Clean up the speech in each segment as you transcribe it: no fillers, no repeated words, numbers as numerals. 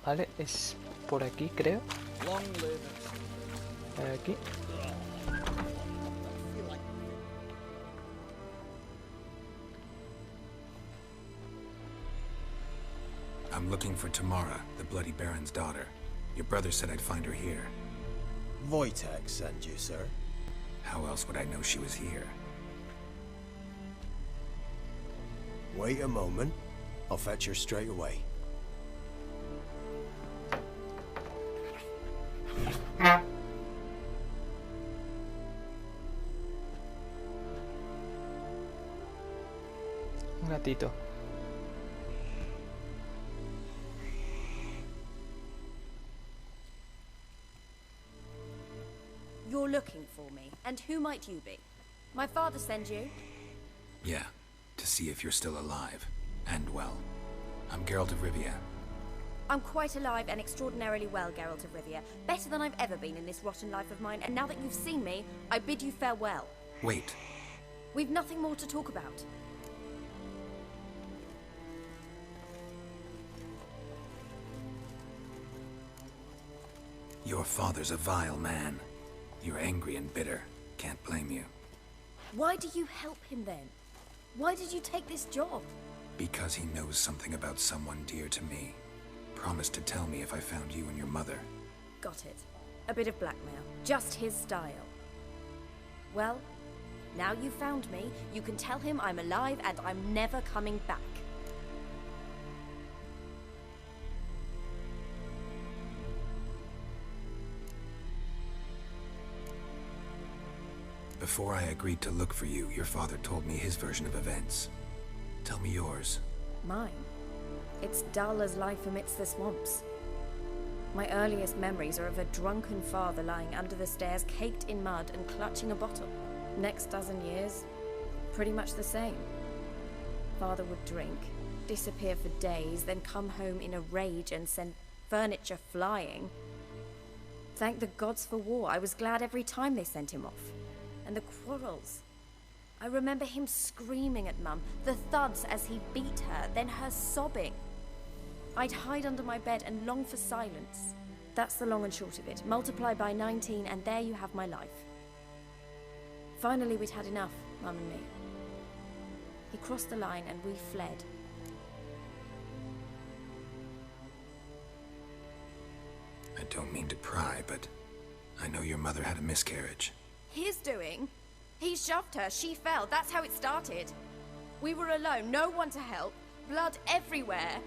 Vale, es por aquí, creo. Aquí. I'm looking for Tamara, the Bloody Baron's daughter. Your brother said I'd find her here. Wojtek sent you, sir. How else would I know she was here? Wait a moment. I'll fetch her straight away. Un gatito. You're looking for me, and who might you be? My father send you? Yeah, to see if you're still alive. And well. I'm Gueralt of Rivia. I'm quite alive and extraordinarily well, Gueralt of Rivia. Better than I've ever been in this rotten life of mine, and now that you've seen me, I bid you farewell. Wait. We've nothing more to talk about. Your father's a vile man. You're angry and bitter. Can't blame you. Why do you help him then? Why did you take this job? Because he knows something about someone dear to me. Promised to tell me if I found you and your mother. Got it. A bit of blackmail. Just his style. Well, now you've found me, you can tell him I'm alive and I'm never coming back. Before I agreed to look for you, your father told me his version of events. Tell me yours. Mine? It's dull as life amidst the swamps. My earliest memories are of a drunken father lying under the stairs, caked in mud and clutching a bottle. Next dozen years, pretty much the same. Father would drink, disappear for days, then come home in a rage and send furniture flying. Thank the gods for war. I was glad every time they sent him off. And the quarrels. I remember him screaming at Mum, the thuds as he beat her, then her sobbing. I'd hide under my bed and long for silence. That's the long and short of it. Multiply by 19 and there you have my life. Finally we'd had enough, Mum and me. He crossed the line and we fled. I don't mean to pry, but I know your mother had a miscarriage. His doing? He shoved her, she fell, that's how it started. We were alone, no one to help, blood everywhere.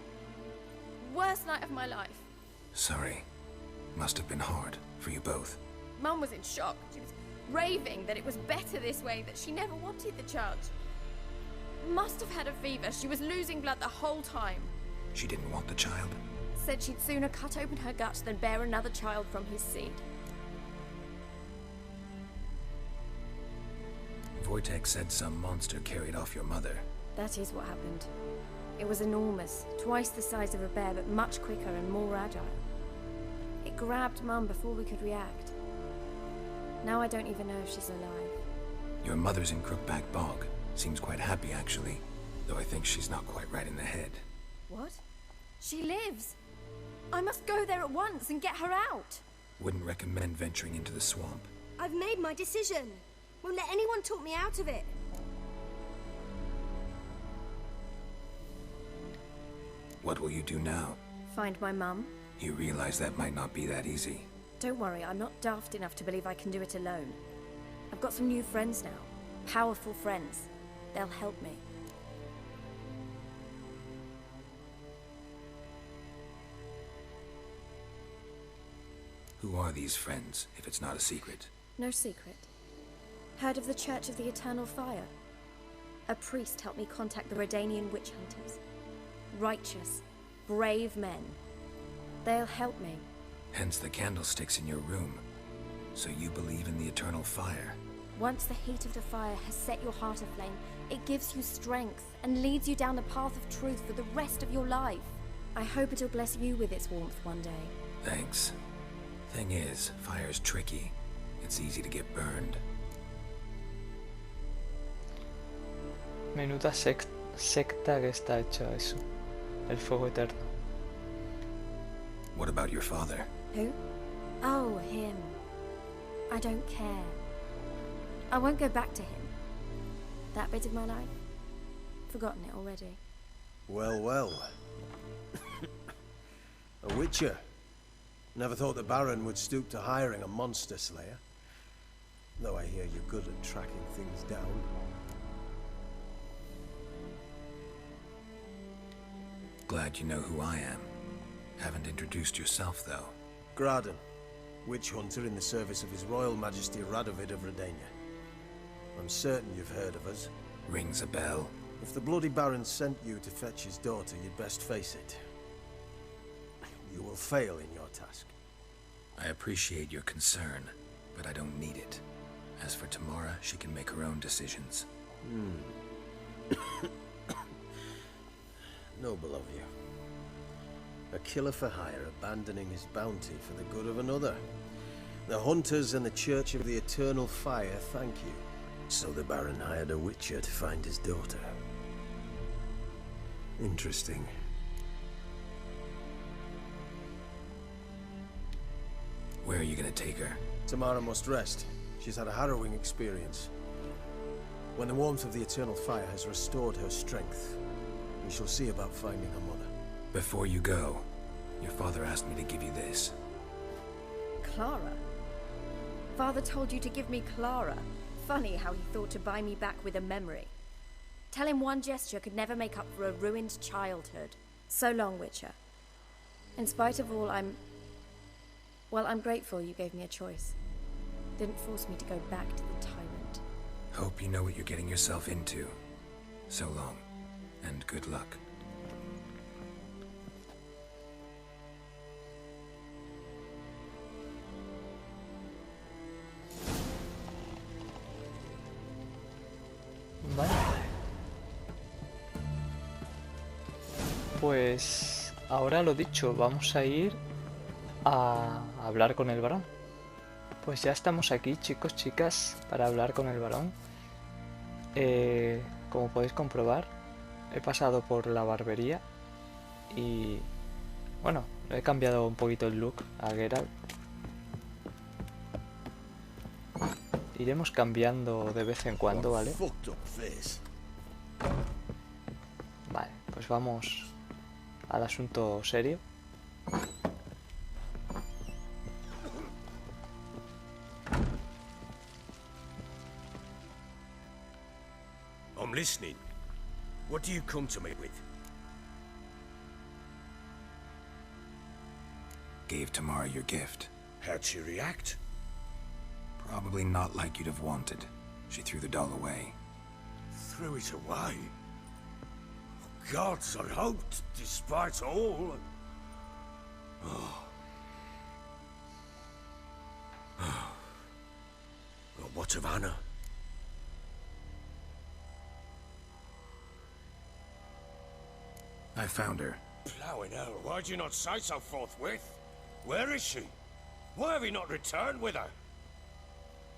Worst night of my life. Sorry. Must have been hard for you both. Mum was in shock. She was raving that it was better this way, that she never wanted the child. Must have had a fever, she was losing blood the whole time. She didn't want the child? Said she'd sooner cut open her gut than bear another child from his seed. Wojtek said some monster carried off your mother. That is what happened. It was enormous, twice the size of a bear, but much quicker and more agile. It grabbed Mum before we could react. Now I don't even know if she's alive. Your mother's in Crookback Bog. Seems quite happy, actually. Though I think she's not quite right in the head. What? She lives! I must go there at once and get her out! Wouldn't recommend venturing into the swamp. I've made my decision. Won't let anyone talk me out of it. What will you do now? Find my mum. You realize that might not be that easy. Don't worry, I'm not daft enough to believe I can do it alone. I've got some new friends now. Powerful friends. They'll help me. Who are these friends, if it's not a secret? No secret. Heard of the Church of the Eternal Fire? A priest helped me contact the Redanian witch hunters. Righteous, brave men. They'll help me. Hence the candlesticks in your room. So you believe in the eternal fire? Once the heat of the fire has set your heart aflame, it gives you strength and leads you down the path of truth for the rest of your life. I hope it'll bless you with its warmth one day. Thanks. Thing is, fire's tricky. It's easy to get burned. Menuda secta que está hecho eso. El fuego eterno. What about your father? Who? Oh, him. I don't care. I won't go back to him. That bit of my life? Forgotten it already. Well, well. A witcher. Never thought the Baron would stoop to hiring a monster slayer. Though I hear you're good at tracking things down. Glad you know who I am. Haven't introduced yourself, though. Graden, witch hunter in the service of His Royal Majesty Radovid of Redania. I'm certain you've heard of us. Rings a bell. If the bloody Baron sent you to fetch his daughter, you'd best face it. You will fail in your task. I appreciate your concern, but I don't need it. As for Tamara, she can make her own decisions. Noble of you. A killer for hire abandoning his bounty for the good of another. The hunters and the Church of the Eternal Fire thank you. So the Baron hired a witcher to find his daughter. Interesting. Where are you gonna take her? Tamara must rest. She's had a harrowing experience. When the warmth of the Eternal Fire has restored her strength, we shall see about finding her mother. Before you go, your father asked me to give you this. Clara? Father told you to give me Clara. Funny how he thought to buy me back with a memory. Tell him one gesture could never make up for a ruined childhood. So long, Witcher. In spite of all, I'm grateful you gave me a choice. Didn't force me to go back to the tyrant. Hope you know what you're getting yourself into. So long, and good luck. Vale. Pues ahora lo dicho, vamos a ir a hablar con el varón. Pues ya estamos aquí, chicos, chicas, para hablar con el varón. Como podéis comprobar, he pasado por la barbería y bueno, he cambiado un poquito el look a Gueralt. Iremos cambiando de vez en cuando, ¿vale? Vale, pues vamos al asunto serio. I'm listening. What do you come to me with? Gave Tamara your gift. How'd she react? Probably not like you'd have wanted. She threw the doll away. Threw it away? Oh, gods, I hoped, despite all. Oh. Well, what of Anna? I found her. Plowing hell, why'd you not say so forthwith? Where is she? Why have you not returned with her?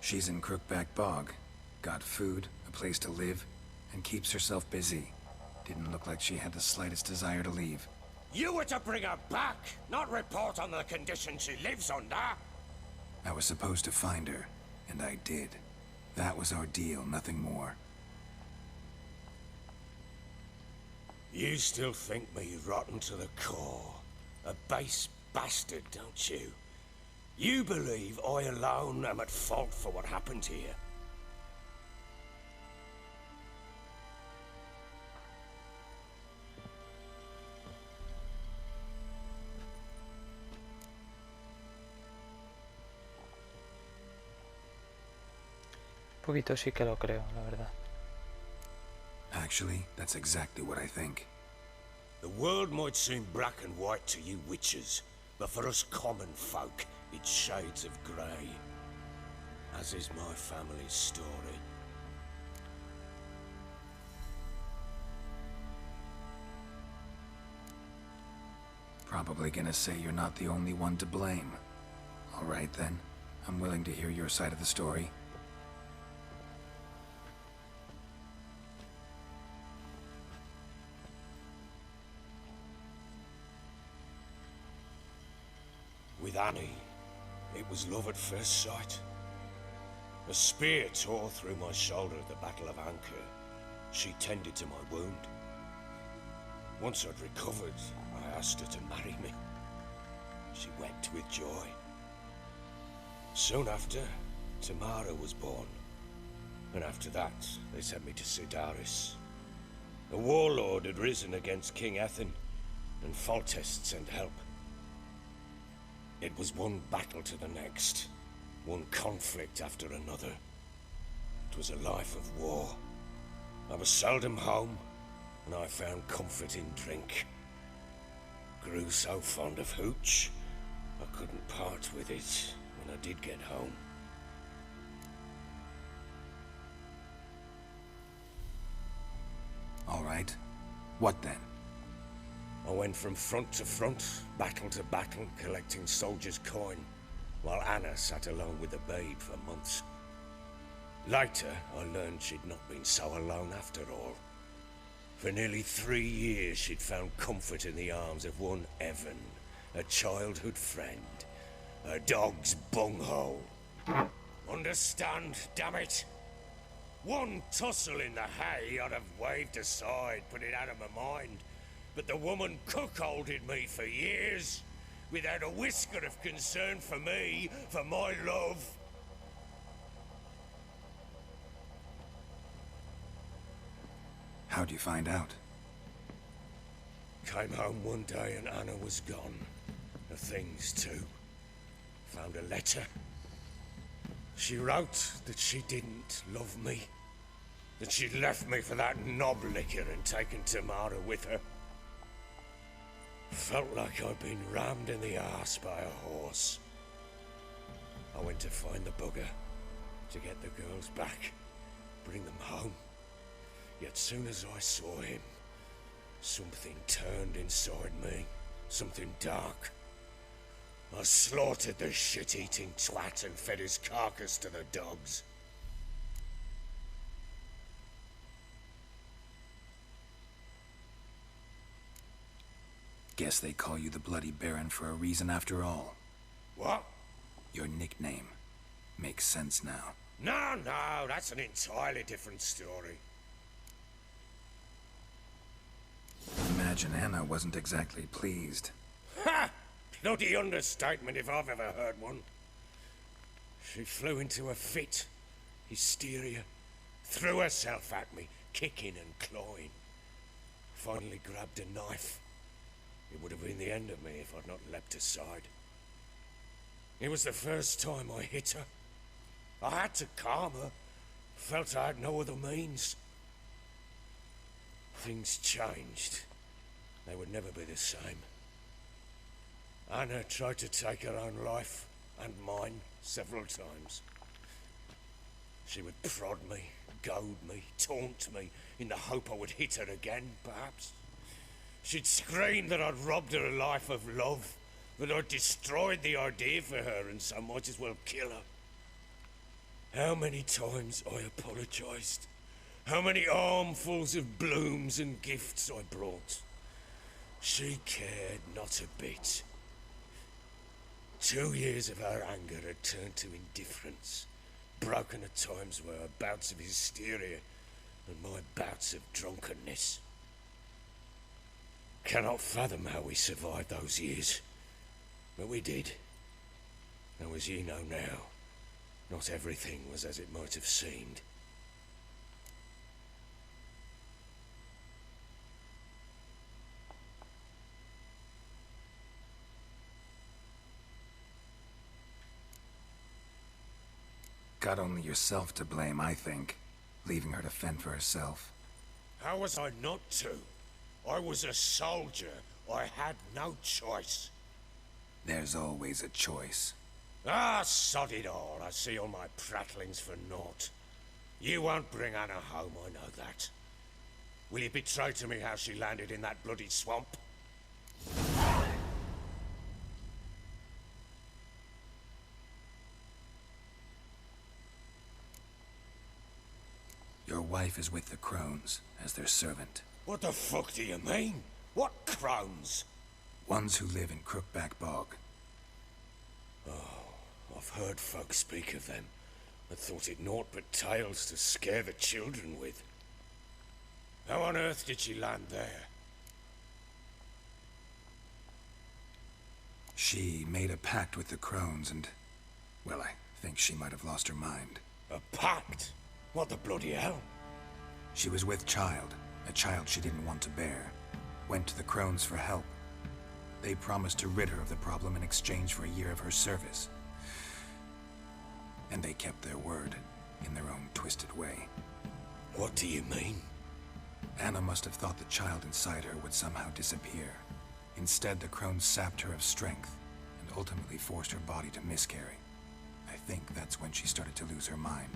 She's in Crookback Bog. Got food, a place to live, and keeps herself busy. Didn't look like she had the slightest desire to leave. You were to bring her back, not report on the conditions she lives under. I was supposed to find her, and I did. That was our deal, nothing more. You still think me rotten to the core. A base bastard, don't you? You believe I alone am at fault for what happened here? Un poquito sí que lo creo, la verdad. Actually, that's exactly what I think. The world might seem black and white to you witches, but for us common folk, it's shades of grey. As is my family's story. Probably gonna say you're not the only one to blame. All right then, I'm willing to hear your side of the story. With Annie, it was love at first sight. A spear tore through my shoulder at the Battle of Anchor. She tended to my wound. Once I'd recovered, I asked her to marry me. She wept with joy. Soon after, Tamara was born. And after that, they sent me to Sidaris. A warlord had risen against King Ethan, and Foltest sent help. It was one battle to the next, one conflict after another. It was a life of war. I was seldom home, and I found comfort in drink. Grew so fond of hooch, I couldn't part with it when I did get home. All right. What then? I went from front to front, battle to battle, collecting soldiers' coin, while Anna sat alone with the babe for months. Later, I learned she'd not been so alone after all. For nearly 3 years, she'd found comfort in the arms of one Evan, a childhood friend, a dog's bunghole. Understand, damn it? One tussle in the hay I'd have waved aside, put it out of my mind. But the woman cuckolded me for years, without a whisker of concern for me, for my love. How'd you find out? Came home one day and Anna was gone. Her things too. Found a letter. She wrote that she didn't love me. That she'd left me for that knob licker and taken Tamara with her. Felt like I'd been rammed in the arse by a horse. I went to find the bugger, to get the girls back, bring them home. Yet soon as I saw him, something turned inside me, something dark. I slaughtered the shit-eating twat and fed his carcass to the dogs. Guess they call you the Bloody Baron for a reason after all. What? Your nickname. Makes sense now. No, that's an entirely different story. Imagine Anna wasn't exactly pleased. Ha! Bloody understatement if I've ever heard one. She flew into a fit, hysteria, threw herself at me, kicking and clawing. Finally grabbed a knife. It would have been the end of me if I'd not leapt aside. It was the first time I hit her. I had to calm her. Felt I had no other means. Things changed. They would never be the same. Anna tried to take her own life, and mine, several times. She would prod me, goad me, taunt me, in the hope I would hit her again, perhaps. She'd scream that I'd robbed her a life of love, that I'd destroyed the idea for her and so might as well kill her. How many times I apologized. How many armfuls of blooms and gifts I brought. She cared not a bit. 2 years of her anger had turned to indifference, broken at times by her bouts of hysteria and my bouts of drunkenness. Cannot fathom how we survived those years, but we did. And as you know now, not everything was as it might have seemed. Got only yourself to blame, I think. Leaving her to fend for herself. How was I not to? I was a soldier. I had no choice. There's always a choice. Ah, sod it all. I see all my prattlings for naught. You won't bring Anna home, I know that. Will you betray to me how she landed in that bloody swamp? Your wife is with the crones, as their servant. What the fuck do you mean? What crones? Ones who live in Crookback Bog. heard folk speak of them, and thought it naught but tales to scare the children with. How on earth did she land there? She made a pact with the crones and... well, I think she might have lost her mind. A pact? What the bloody hell? She was with child, a child she didn't want to bear. Went to the crones for help. They promised to rid her of the problem in exchange for a year of her service. And they kept their word, in their own twisted way. What do you mean? Anna must have thought the child inside her would somehow disappear. Instead, the crones sapped her of strength, and ultimately forced her body to miscarry. I think that's when she started to lose her mind.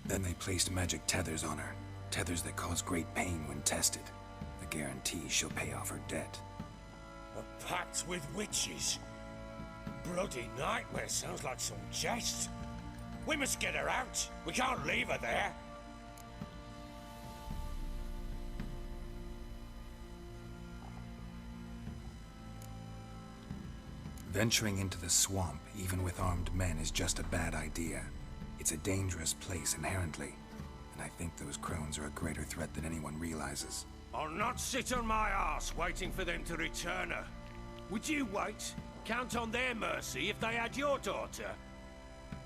Then they placed magic tethers on her, tethers that cause great pain when tested. The guarantee she'll pay off her debt. A pact with witches? Bloody nightmare, sounds like some jest. We must get her out. We can't leave her there. Venturing into the swamp, even with armed men, is just a bad idea. It's a dangerous place inherently, and I think those crones are a greater threat than anyone realizes. I'll not sit on my arse waiting for them to return her. Would you wait? Count on their mercy if they had your daughter?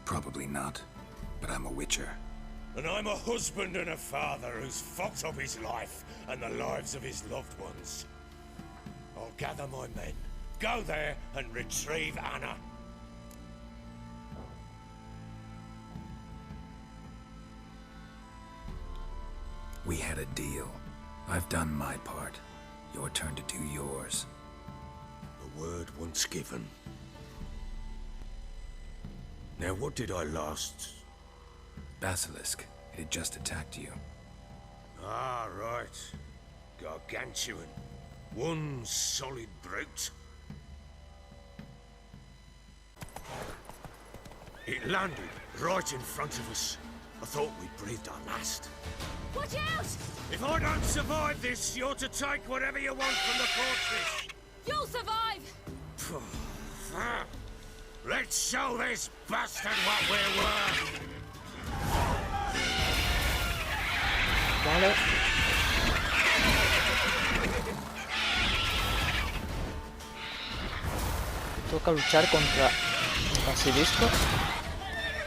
Probably not, but I'm a witcher. And I'm a husband and a father who's fucked up his life and the lives of his loved ones. I'll gather my men, go there and retrieve Anna. We had a deal. I've done my part. Your turn to do yours. The word once given. Now what did I last... Basilisk. It had just attacked you. Ah, right. Gargantuan. One solid brute. It landed right in front of us. I thought we breathed our last. Watch out! If I don't survive this, you're to take whatever you want from the fortress. You'll survive! Let's show this bastard what we're worth. Vale. Toca luchar contra Basilisco.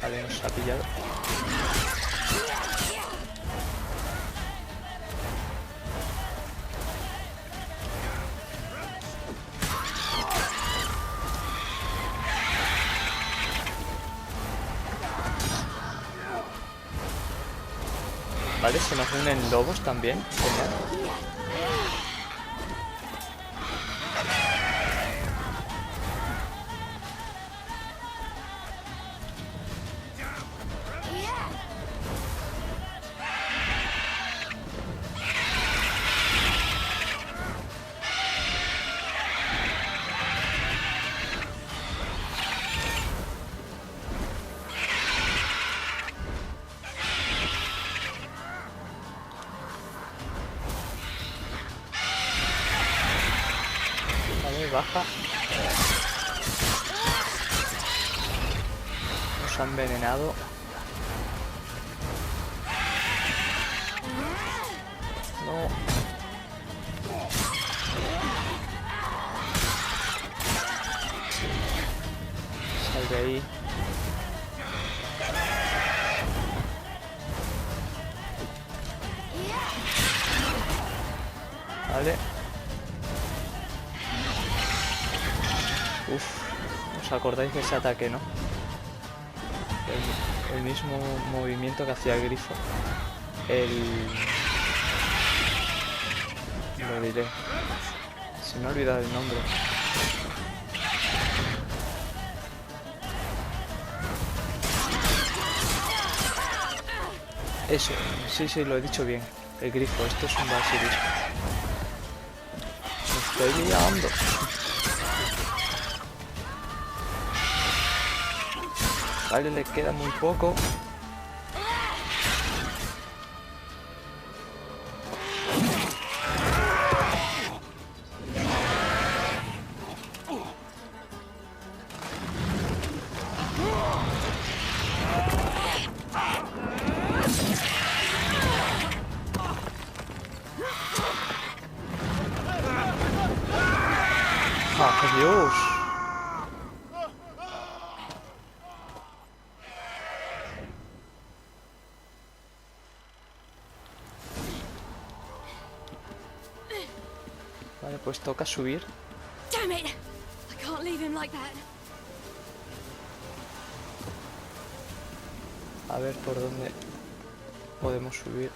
Vale, nos ha pillado. Vale, se nos unen lobos también. Genial. Baja. Nos ha envenenado. No. Sal de ahí. Vale. Uf, ¿os acordáis de ese ataque, no? El mismo movimiento que hacía el grifo. Lo diré. Se me ha olvidado el nombre. Eso, sí, lo he dicho bien. El grifo, esto es un basilisco. Me estoy liando. Vale, le queda muy poco. pues toca subir. Damn it! I can't leave him like that. A ver por dónde podemos subir.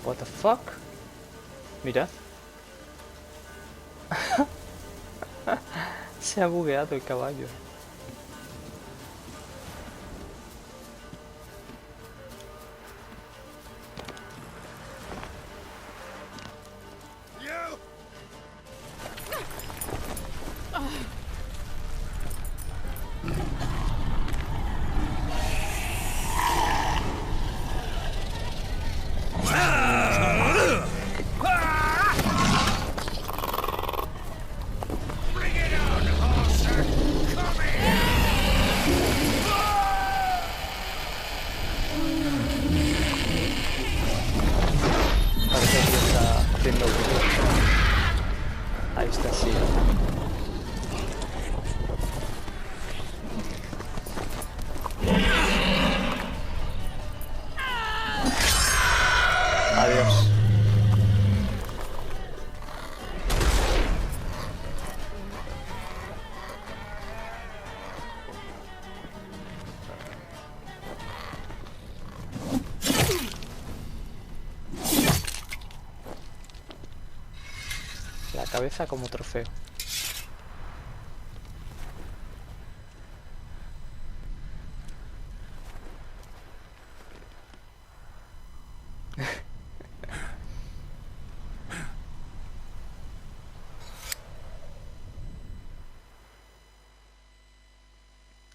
What the fuck? Mirad. Se ha bugueado el caballo. Ahí está, sí. Adiós. La cabeza como trofeo.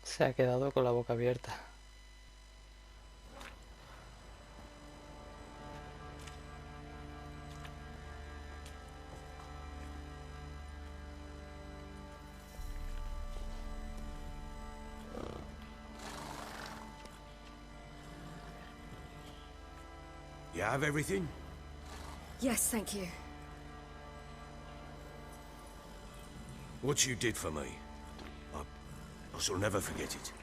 Se ha quedado con la boca abierta. You have everything? Yes, thank you. What you did for me, I shall never forget it.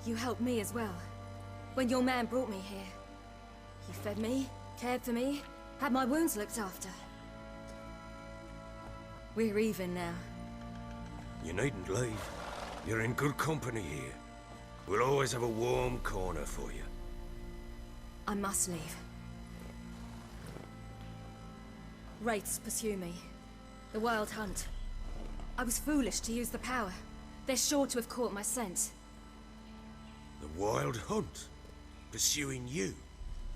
You helped me as well. When your man brought me here. You fed me, cared for me, had my wounds looked after. We're even now. You needn't leave. You're in good company here. We'll always have a warm corner for you. I must leave. Wraiths pursue me. The Wild Hunt. I was foolish to use the power. They're sure to have caught my scent. The Wild Hunt? Pursuing you?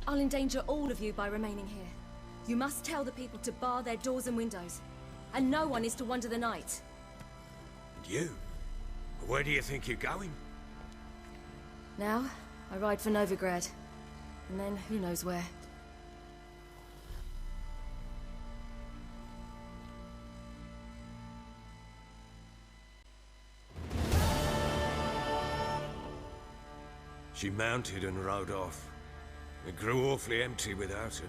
I'll endanger all of you by remaining here. You must tell the people to bar their doors and windows. And no one is to wander the night. And you? Where do you think you're going? Now, I ride for Novigrad. And then, who knows where. She mounted and rode off. It grew awfully empty without her.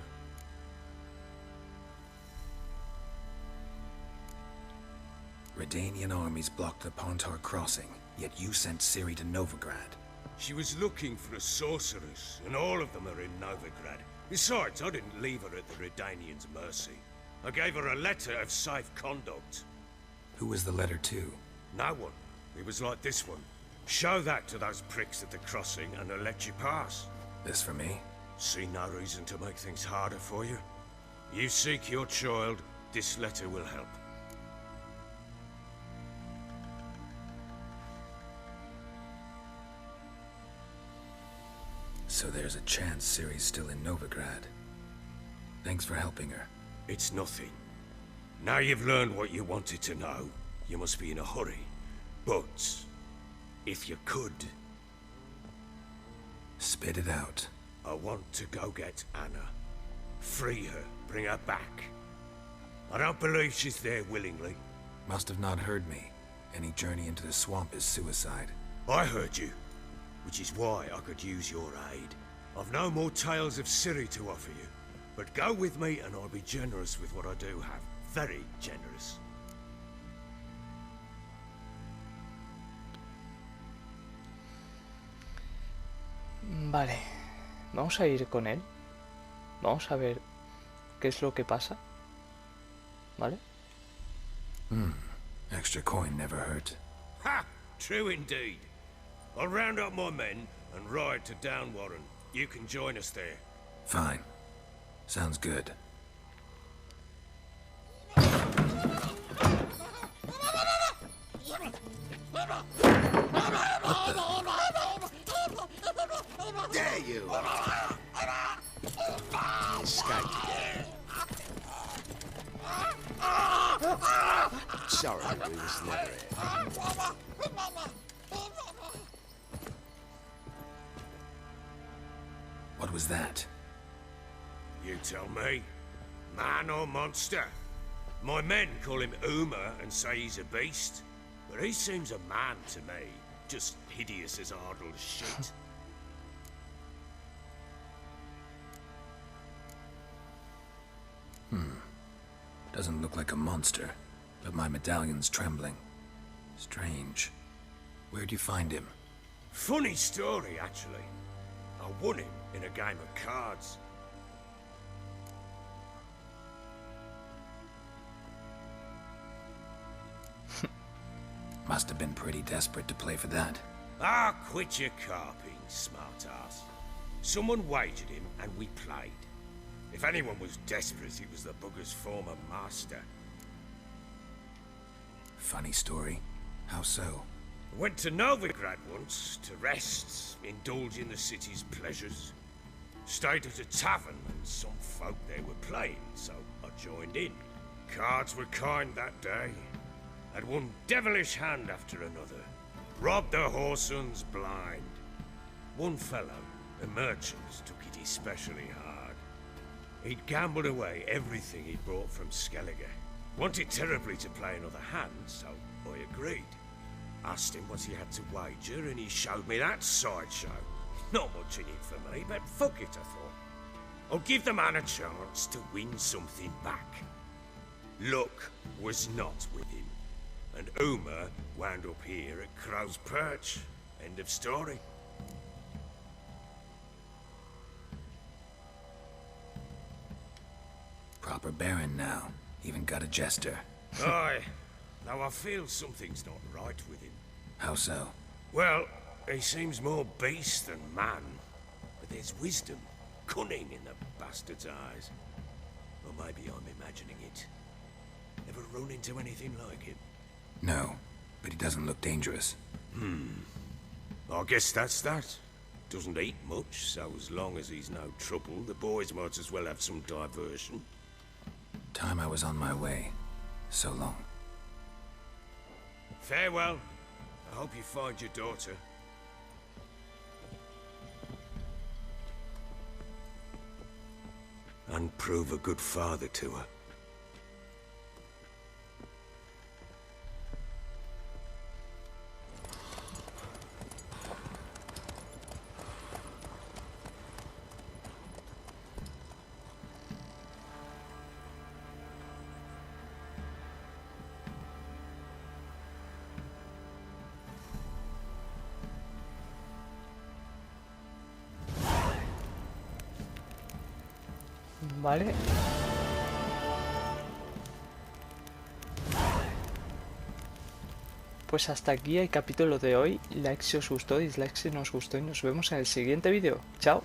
Redanian armies blocked the Pontar crossing, yet you sent Ciri to Novigrad. She was looking for a sorceress, and all of them are in Novigrad. Besides, I didn't leave her at the Redanians' mercy. I gave her a letter of safe conduct. Who was the letter to? No one. It was like this one. Show that to those pricks at the crossing and they'll let you pass. This for me? See no reason to make things harder for you. You seek your child, this letter will help. So there's a chance Ciri's still in Novigrad. Thanks for helping her. It's nothing. Now you've learned what you wanted to know, you must be in a hurry. But if you could... Spit it out. I want to go get Anna. Free her, bring her back. I don't believe she's there willingly. Must have not heard me. Any journey into the swamp is suicide. I heard you, which is why I could use your aid. I've no more tales of Ciri to offer you, but go with me and I'll be generous with what I do have. Very generous. Vale, vamos a ir con él. Vamos a ver qué es lo que pasa. ¿Vale? Extra coin never hurt. Ha! True indeed. I'll round up my men and ride to Downwarren. You can join us there. Fine. Sounds good. There you are. Escaped again. Sorry, we was never here. What was that? You tell me. Man or monster? My men call him Uma and say he's a beast. But he seems a man to me. Just hideous as Ardle's shit. Doesn't look like a monster, but my medallion's trembling. Strange. Where'd you find him? Funny story, actually. I won him in a game of cards. Must have been pretty desperate to play for that. Ah, quit your carping, smart-ass. Someone wagered him, and we played. If anyone was desperate, it was the bugger's former master. Funny story. How so? Went to Novigrad once, to rest, indulge in the city's pleasures. Stayed at a tavern, and some folk there were playing, so I joined in. Cards were kind that day. Had one devilish hand after another. Robbed the whoresun's blind. One fellow, a merchant, took it especially hard. He'd gambled away everything he'd brought from Skellige. Wanted terribly to play another hand, so I agreed. Asked him what he had to wager, and he showed me that sideshow. Not much in it for me, but fuck it, I thought. I'll give the man a chance to win something back. Luck was not with him, and Uma wound up here at Crow's Perch. End of story. Proper baron now. Even got a jester. Aye, though I feel something's not right with him. How so? Well, he seems more beast than man. But there's wisdom, cunning in the bastard's eyes. Or maybe I'm imagining it. Ever run into anything like him? No, but he doesn't look dangerous. I guess that's that. Doesn't eat much, so as long as he's no trouble, the boys might as well have some diversion. Time I was on my way. So long. Farewell. I hope you find your daughter. And prove a good father to her. Vale. Pues hasta aquí el capítulo de hoy. Like si os gustó, dislike si no os gustó y nos vemos en el siguiente vídeo. Chao.